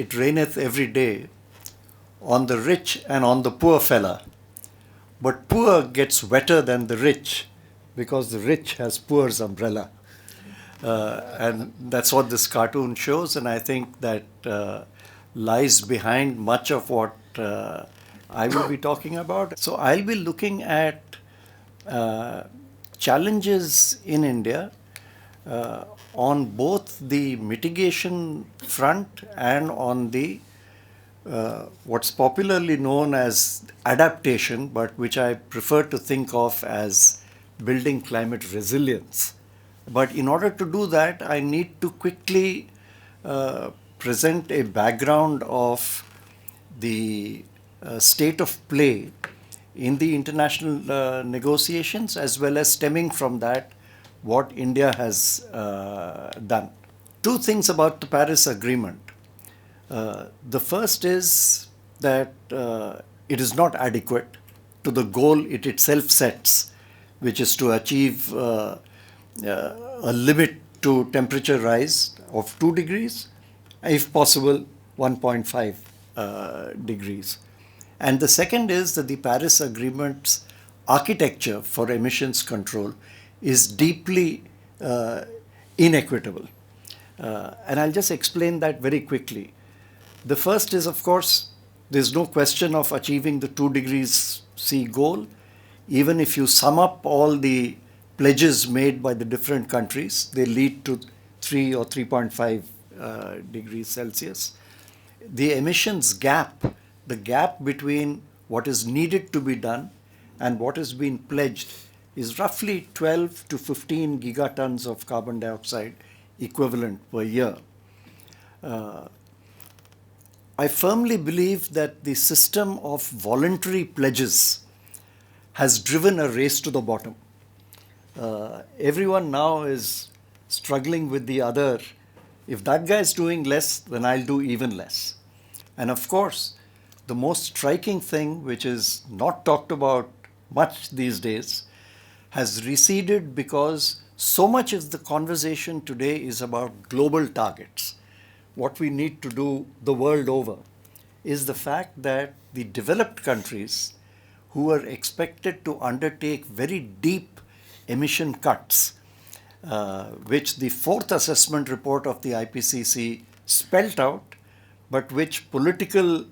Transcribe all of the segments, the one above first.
it raineth every day on the rich and on the poor fella. But poor gets wetter than the rich because the rich has poor's umbrella. And that's what this cartoon shows, and I think that lies behind much of what I will be talking about. So I'll be looking at challenges in India on both the mitigation front and on the what's popularly known as adaptation, but which I prefer to think of as building climate resilience. But in order to do that, I need to quickly present a background of the state of play in the international negotiations, as well as stemming from that, what India has done. Two things about the Paris Agreement. The first is that it is not adequate to the goal it itself sets, which is to achieve a limit to temperature rise of 2 degrees, if possible 1.5 degrees. And the second is that the Paris Agreement's architecture for emissions control is deeply inequitable. And I'll just explain that very quickly. The first is, of course, there's no question of achieving the 2 degrees C goal, even if you sum up all the pledges made by the different countries, they lead to 3 or 3.5 degrees Celsius. The emissions gap, the gap between what is needed to be done and what has been pledged, is roughly 12 to 15 gigatons of carbon dioxide equivalent per year. I firmly believe that the system of voluntary pledges has driven a race to the bottom. Everyone now is struggling with the other. If that guy is doing less, then I'll do even less. And of course, the most striking thing, which is not talked about much these days, has receded because so much of the conversation today is about global targets. What we need to do the world over is the fact that the developed countries who are expected to undertake very deep emission cuts, which the fourth assessment report of the IPCC spelt out, but which political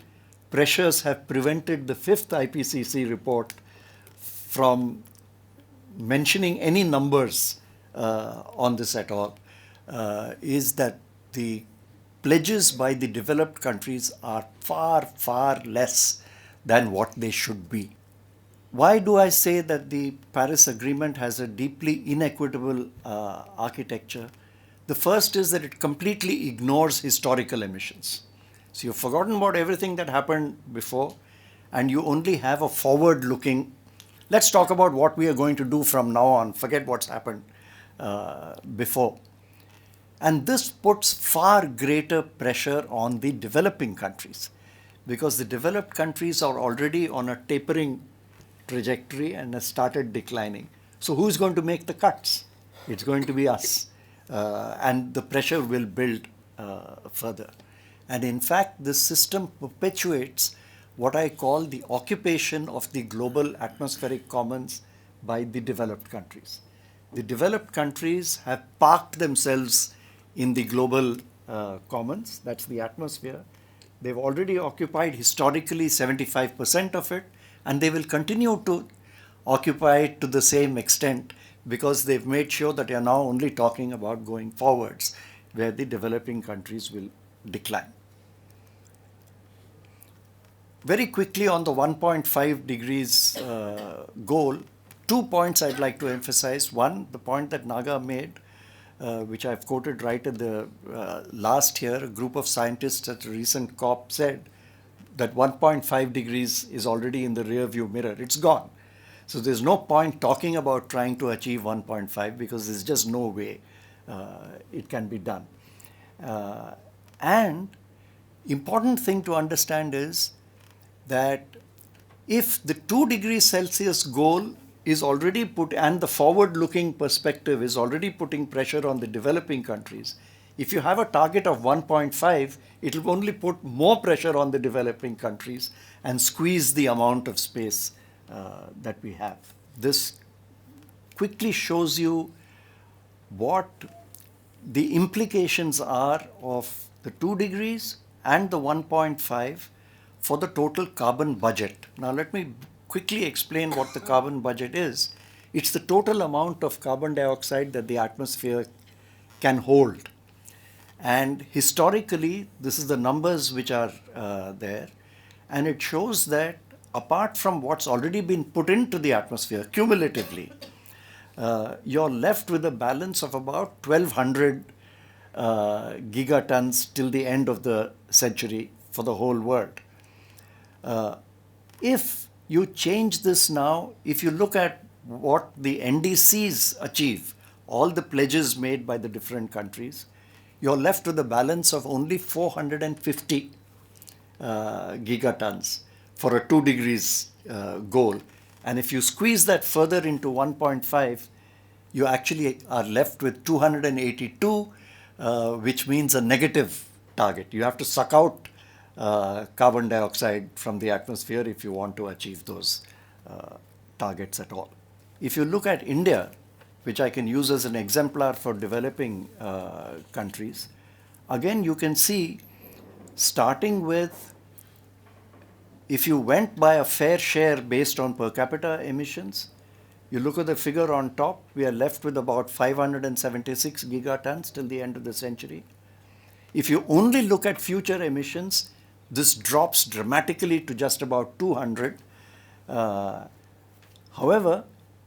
pressures have prevented the fifth IPCC report from mentioning any numbers on this at all, is that the pledges by the developed countries are far, far less than what they should be. Why do I say that the Paris Agreement has a deeply inequitable architecture? The first is that it completely ignores historical emissions. So you've forgotten about everything that happened before, and you only have a forward-looking, let's talk about what we are going to do from now on, forget what's happened before. And this puts far greater pressure on the developing countries, because the developed countries are already on a tapering trajectory and have started declining. So who's going to make the cuts? It's going to be us. And the pressure will build further. And in fact, this system perpetuates what I call the occupation of the global atmospheric commons by the developed countries. The developed countries have parked themselves in the global commons, that's the atmosphere. They've already occupied historically 75% of it, and they will continue to occupy it to the same extent because they've made sure that they are now only talking about going forwards, where the developing countries will decline. Very quickly on the 1.5 degrees goal, 2 points I'd like to emphasize. One, the point that Naga made, which I've quoted right at the last year, a group of scientists at a recent COP said that 1.5 degrees is already in the rear view mirror. It's gone. So there's no point talking about trying to achieve 1.5 because there's just no way it can be done. And important thing to understand is that if the 2 degrees Celsius goal is already put, and the forward-looking perspective is already putting pressure on the developing countries, If you have a target of 1.5, it will only put more pressure on the developing countries and squeeze the amount of space that we have. This quickly shows you what the implications are of the 2 degrees and the 1.5 for the total carbon budget. Now, let me quickly explain what the carbon budget is. It's the total amount of carbon dioxide that the atmosphere can hold. And historically, this is the numbers which are there, and it shows that apart from what's already been put into the atmosphere cumulatively, you're left with a balance of about 1200 gigatons till the end of the century for the whole world. If you change this now, if you look at what the NDCs achieve, all the pledges made by the different countries, you're left with a balance of only 450 gigatons for a 2 degrees goal. And if you squeeze that further into 1.5, you actually are left with 282, which means a negative target. You have to suck out carbon dioxide from the atmosphere if you want to achieve those targets at all. If you look at India, which I can use as an exemplar for developing countries, again you can see, starting with, if you went by a fair share based on per capita emissions, you look at the figure on top, we are left with about 576 gigatons till the end of the century. If you only look at future emissions, this drops dramatically to just about 200. However,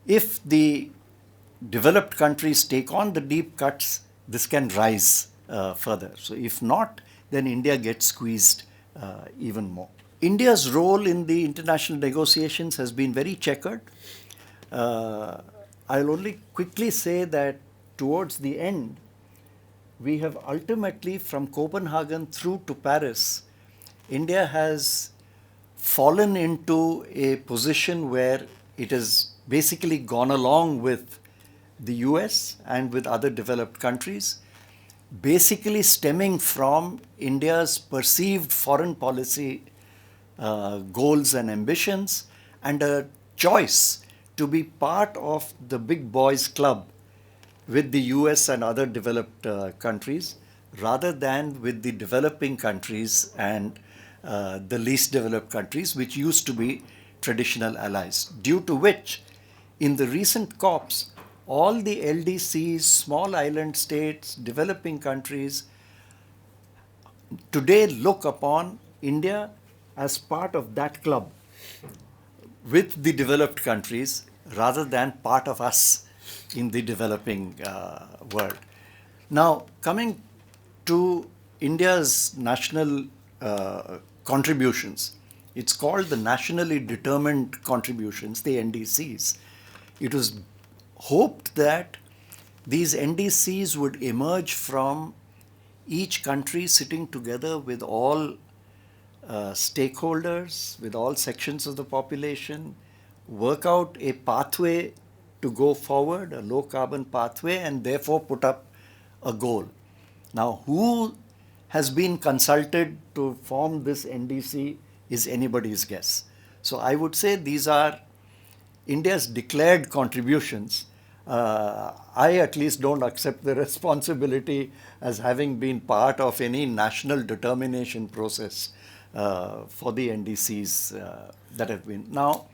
if the developed countries take on the deep cuts, this can rise further. So if not, then India gets squeezed even more. India's role in the international negotiations has been very checkered. I'll only quickly say that towards the end, we have ultimately, from Copenhagen through to Paris, India has fallen into a position where it has basically gone along with the US and with other developed countries, basically stemming from India's perceived foreign policy goals and ambitions, and a choice to be part of the big boys club with the US and other developed countries, rather than with the developing countries and the least developed countries, which used to be traditional allies, due to which in the recent COPs, all the LDCs, small island states, developing countries, today look upon India as part of that club with the developed countries rather than part of us in the developing world. Now, coming to India's national contributions, it's called the Nationally Determined Contributions, the NDCs. It was hoped that these NDCs would emerge from each country sitting together with all stakeholders, with all sections of the population, work out a pathway to go forward, a low carbon pathway, and therefore put up a goal. Now, who has been consulted to form this NDC is anybody's guess. So I would say these are India's declared contributions. I at least don't accept the responsibility as having been part of any national determination process for the NDCs that have been. Now,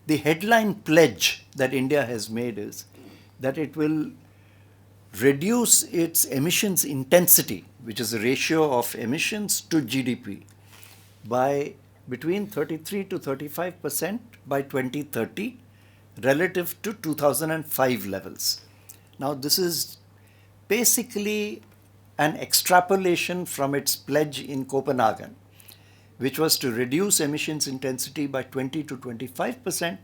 the headline pledge that India has made is that it will reduce its emissions intensity, which is a ratio of emissions to GDP, by between 33 to 35% by 2030 relative to 2005 levels. Now, this is basically an extrapolation from its pledge in Copenhagen, which was to reduce emissions intensity by 20 to 25%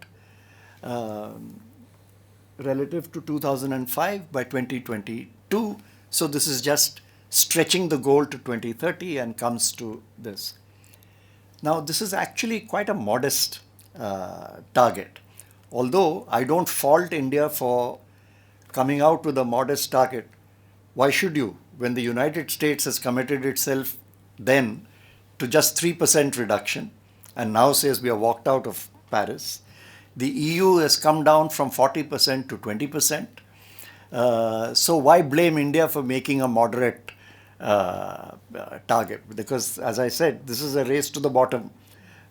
relative to 2005 by 2022. So this is just stretching the goal to 2030 and comes to this. Now, this is actually quite a modest target. Although I don't fault India for coming out with a modest target. Why should you when the United States has committed itself then to just 3% reduction and now says we have walked out of Paris, the EU has come down from 40% to 20%. So why blame India for making a moderate target? Because, as I said, this is a race to the bottom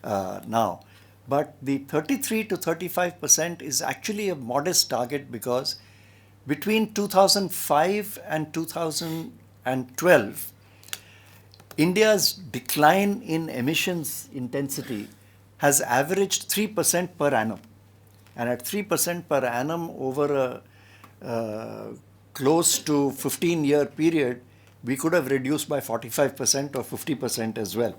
now. But the 33 to 35% is actually a modest target because between 2005 and 2012, India's decline in emissions intensity has averaged 3% per annum. And at 3% per annum over a close to 15-year period, we could have reduced by 45% or 50% as well.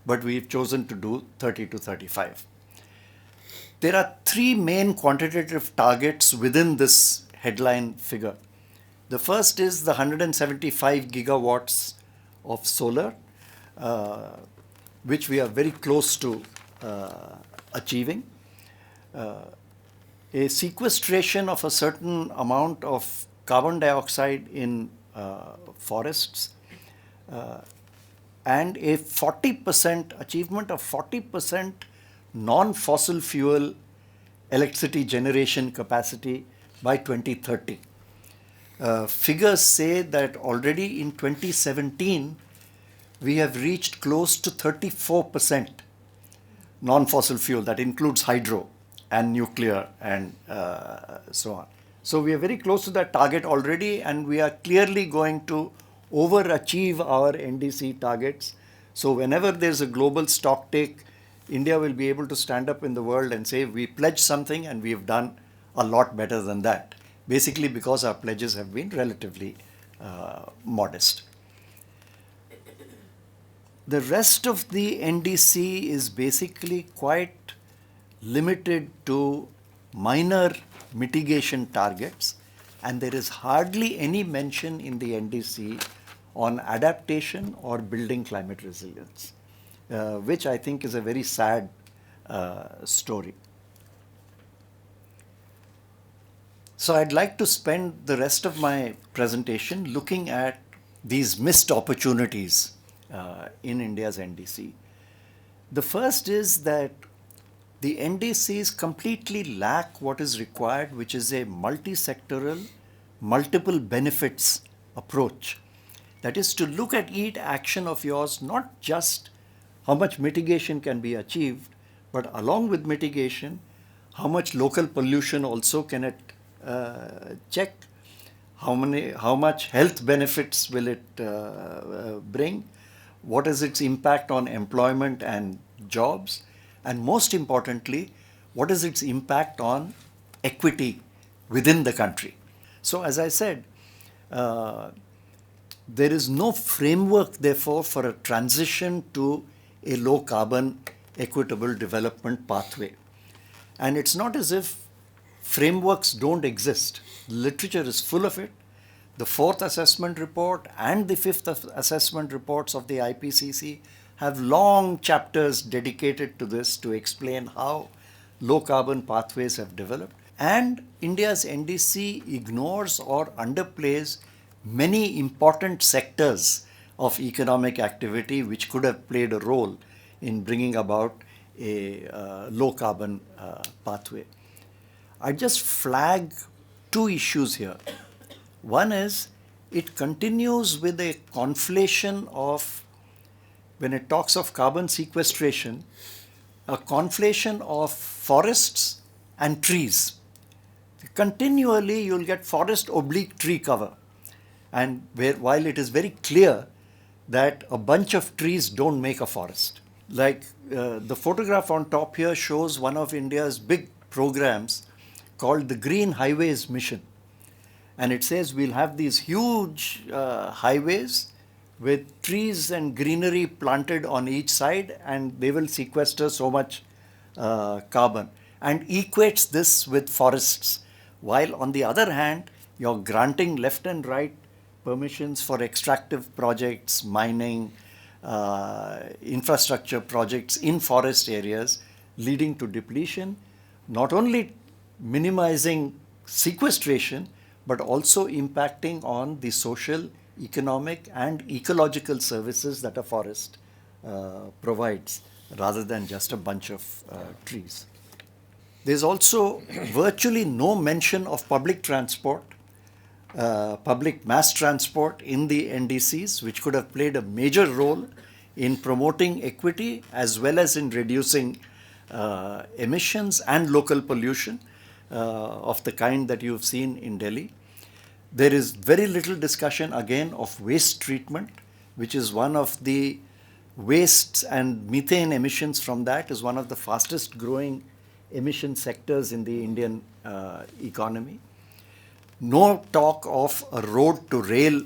But we've chosen to do 30 to 35. There are three main quantitative targets within this headline figure. The first is the 175 gigawatts of solar, which we are very close to achieving. A sequestration of a certain amount of carbon dioxide in forests, and a 40% achievement of 40% non-fossil fuel electricity generation capacity by 2030. Figures say that already in 2017, we have reached close to 34% non-fossil fuel. That includes hydro and nuclear and so on. So we are very close to that target already, and we are clearly going to overachieve our NDC targets. So whenever there's a global stock take, India will be able to stand up in the world and say, we pledged something and we have done a lot better than that. Basically because our pledges have been relatively modest. The rest of the NDC is basically quite limited to minor mitigation targets, and there is hardly any mention in the NDC on adaptation or building climate resilience, which I think is a very sad story. So I'd like to spend the rest of my presentation looking at these missed opportunities in India's NDC. The first is that the NDCs completely lack what is required, which is a multi-sectoral, multiple benefits approach. That is to look at each action of yours, not just how much mitigation can be achieved, but along with mitigation, how much local pollution also can it check, how much health benefits will it bring, what is its impact on employment and jobs, and most importantly, what is its impact on equity within the country. So as I said, there is no framework, therefore, for a transition to a low carbon, equitable development pathway. And it's not as if frameworks don't exist. Literature is full of it. The fourth assessment report and the fifth assessment reports of the IPCC have long chapters dedicated to this to explain how low carbon pathways have developed. And India's NDC ignores or underplays many important sectors of economic activity which could have played a role in bringing about a low carbon pathway. I just flag two issues here. One is it continues with a conflation of, when it talks of carbon sequestration, a conflation of forests and trees. Continually you'll get forest oblique tree cover. And while it is very clear that a bunch of trees don't make a forest. Like the photograph on top here shows one of India's big programs called the Green Highways Mission. And it says we'll have these huge highways with trees and greenery planted on each side, and they will sequester so much carbon, and equates this with forests. While on the other hand, you're granting left and right permissions for extractive projects, mining, infrastructure projects in forest areas, leading to depletion, not only minimizing sequestration, but also impacting on the social, economic and ecological services that a forest provides, rather than just a bunch of trees. There's also virtually no mention of public transport, public mass transport in the NDCs, which could have played a major role in promoting equity as well as in reducing emissions and local pollution of the kind that you've seen in Delhi. There is very little discussion again of waste treatment, which is one of the wastes, and methane emissions from that is one of the fastest growing emission sectors in the Indian economy. No talk of a road to rail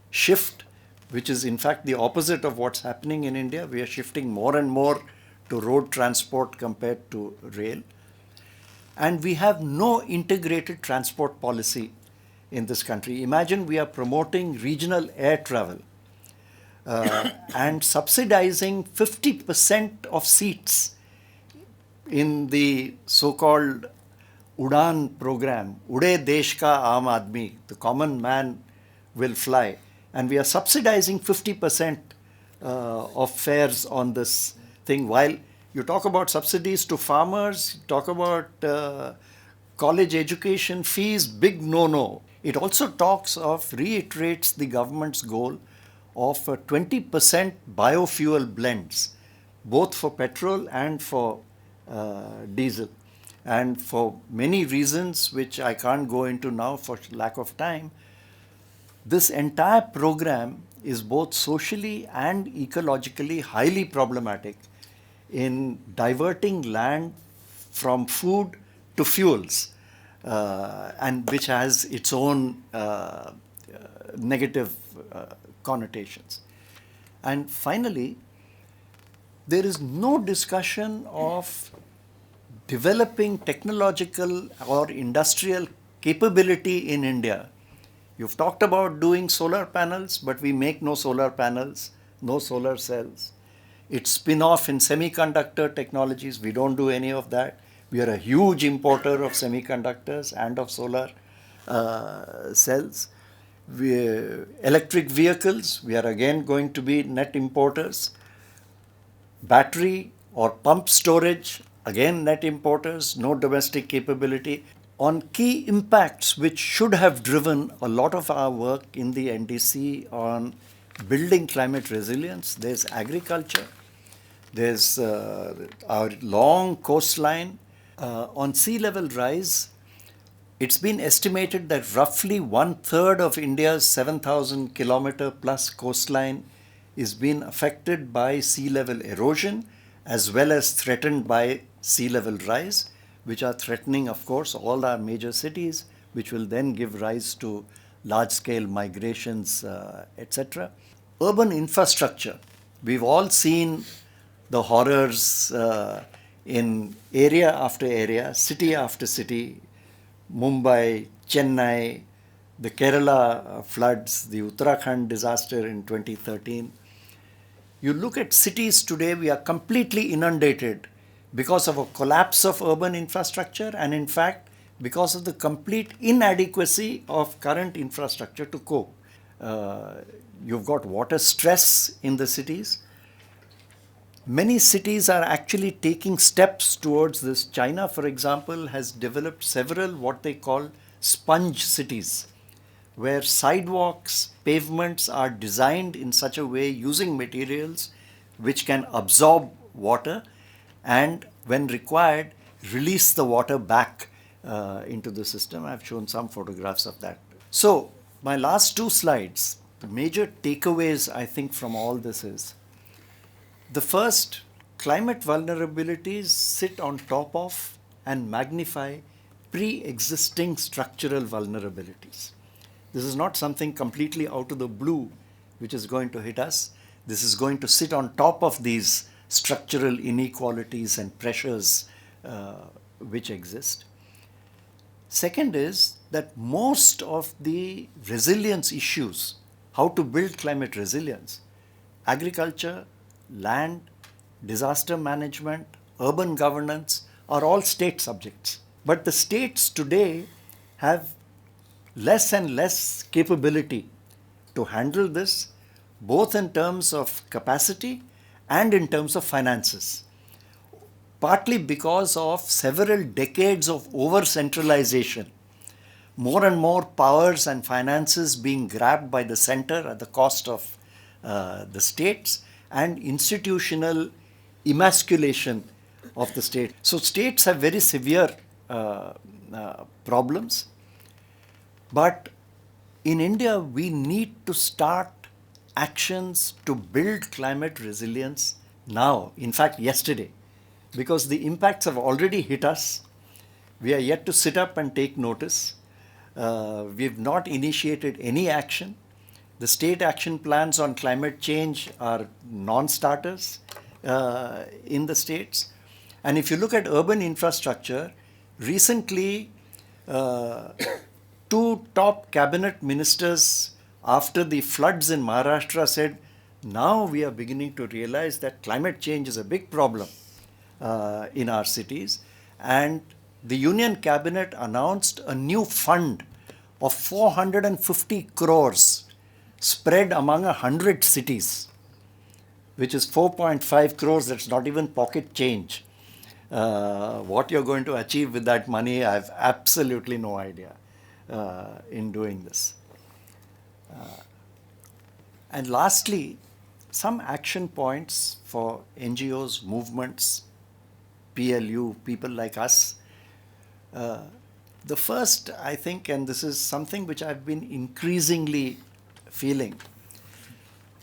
shift, which is in fact the opposite of what's happening in India. We are shifting more and more to road transport compared to rail. And we have no integrated transport policy in this country. Imagine we are promoting regional air travel and subsidizing 50% of seats in the so-called Udan program, Ude Desh Ka Aam Aadmi, the common man will fly. And we are subsidizing 50% of fares on this thing. While you talk about subsidies to farmers, talk about college education fees, big no-no. It also reiterates the government's goal of 20% biofuel blends, both for petrol and for diesel. And for many reasons, which I can't go into now for lack of time, this entire program is both socially and ecologically highly problematic in diverting land from food to fuels, and which has its own negative connotations. And finally, there is no discussion of developing technological or industrial capability in India. You've talked about doing solar panels, but we make no solar panels, no solar cells. It's spin-off in semiconductor technologies. We don't do any of that. We are a huge importer of semiconductors and of solar cells. Electric vehicles, we are again going to be net importers. Battery or pump storage, again net importers, no domestic capability. On key impacts which should have driven a lot of our work in the NDC on building climate resilience, there's agriculture, there's our long coastline. On sea level rise, it's been estimated that roughly 1/3 of India's 7,000 kilometer plus coastline is being affected by sea level erosion as well as threatened by sea level rise, which are threatening, of course, all our major cities, which will then give rise to large-scale migrations, etc. Urban infrastructure. We've all seen the horrors in area after area, city after city, Mumbai, Chennai, the Kerala floods, the Uttarakhand disaster in 2013. You look at cities today, we are completely inundated because of a collapse of urban infrastructure and in fact because of the complete inadequacy of current infrastructure to cope. You've got water stress in the cities. Many cities are actually taking steps towards this. China, for example, has developed several what they call sponge cities, where sidewalks, pavements are designed in such a way using materials which can absorb water and when required release the water back into the system. I've shown some photographs of that. So my last two slides, the major takeaways I think from all this is, the first, climate vulnerabilities sit on top of and magnify pre-existing structural vulnerabilities. This is not something completely out of the blue which is going to hit us. This is going to sit on top of these structural inequalities and pressures which exist. Second is that most of the resilience issues, how to build climate resilience, agriculture, land, disaster management, urban governance are all state subjects. But the states today have less and less capability to handle this, both in terms of capacity and in terms of finances. Partly because of several decades of over-centralization, more and more powers and finances being grabbed by the center at the cost of the states, and institutional emasculation of the state. So states have very severe problems. But in India, we need to start actions to build climate resilience now, in fact, yesterday, because the impacts have already hit us. We are yet to sit up and take notice. We've not initiated any action. The state action plans on climate change are non-starters in the states. And if you look at urban infrastructure, recently, two top cabinet ministers after the floods in Maharashtra said, now we are beginning to realize that climate change is a big problem in our cities. And the Union Cabinet announced a new fund of 450 crores spread among 100 cities, which is 4.5 crores. That's not even pocket change. What you're going to achieve with that money, I have absolutely no idea in doing this. And lastly, some action points for NGOs, movements, PLU, people like us. The first, I think, and this is something which I've been increasingly feeling,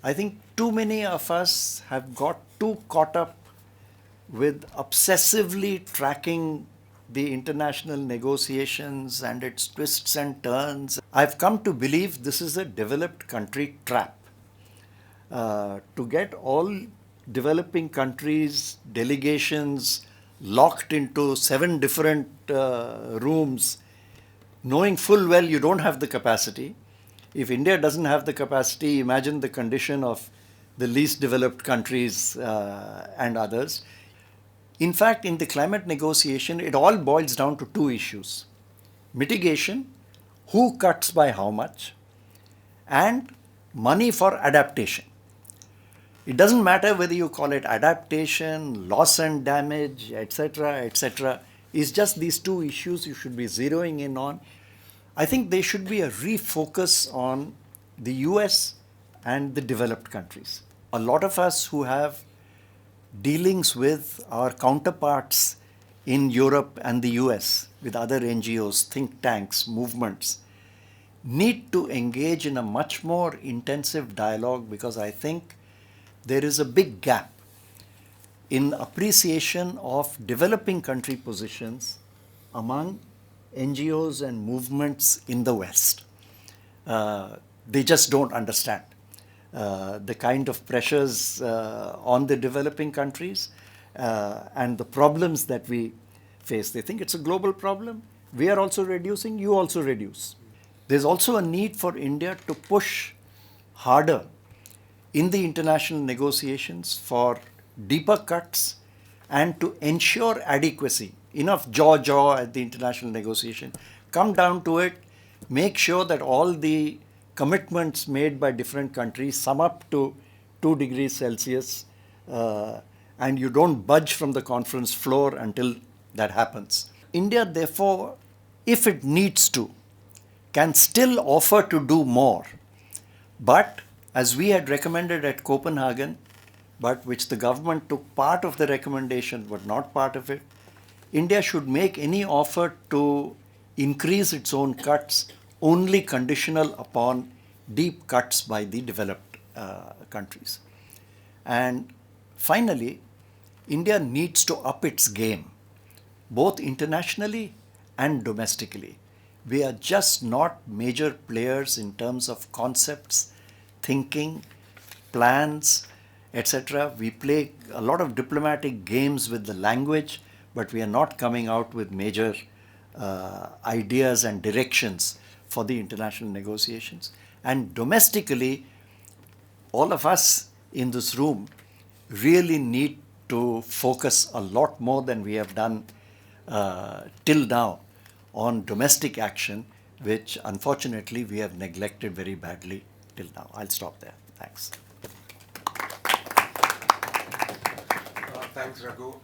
I think too many of us have got too caught up with obsessively tracking the international negotiations and its twists and turns. I've come to believe this is a developed country trap. To get all developing countries, delegations locked into 7 different rooms, knowing full well you don't have the capacity. If India doesn't have the capacity, imagine the condition of the least developed countries and others. In fact, in the climate negotiation, it all boils down to 2 issues. Mitigation, who cuts by how much, and money for adaptation. It doesn't matter whether you call it adaptation, loss and damage, etc., etc. It's just these 2 issues you should be zeroing in on. I think there should be a refocus on the US and the developed countries. A lot of us who have dealings with our counterparts in Europe and the US, with other NGOs, think tanks, movements, need to engage in a much more intensive dialogue, because I think there is a big gap in appreciation of developing country positions among NGOs and movements in the West. They just don't understand the kind of pressures on the developing countries and the problems that we face. They think it's a global problem. We are also reducing, you also reduce. There's also a need for India to push harder in the international negotiations for deeper cuts and to ensure adequacy. Enough jaw at the international negotiation. Come down to it, make sure that all the commitments made by different countries sum up to 2 degrees Celsius and you don't budge from the conference floor until that happens. India, therefore, if it needs to, can still offer to do more. But as we had recommended at Copenhagen, but which the government took part of the recommendation but not part of it, India should make any offer to increase its own cuts only conditional upon deep cuts by the developed countries. And finally, India needs to up its game, both internationally and domestically. We are just not major players in terms of concepts, thinking, plans, etc. We play a lot of diplomatic games with the language, but we are not coming out with major ideas and directions for the international negotiations. And domestically, all of us in this room really need to focus a lot more than we have done till now on domestic action, which unfortunately we have neglected very badly till now. I'll stop there. Thanks. Thanks, Raghu.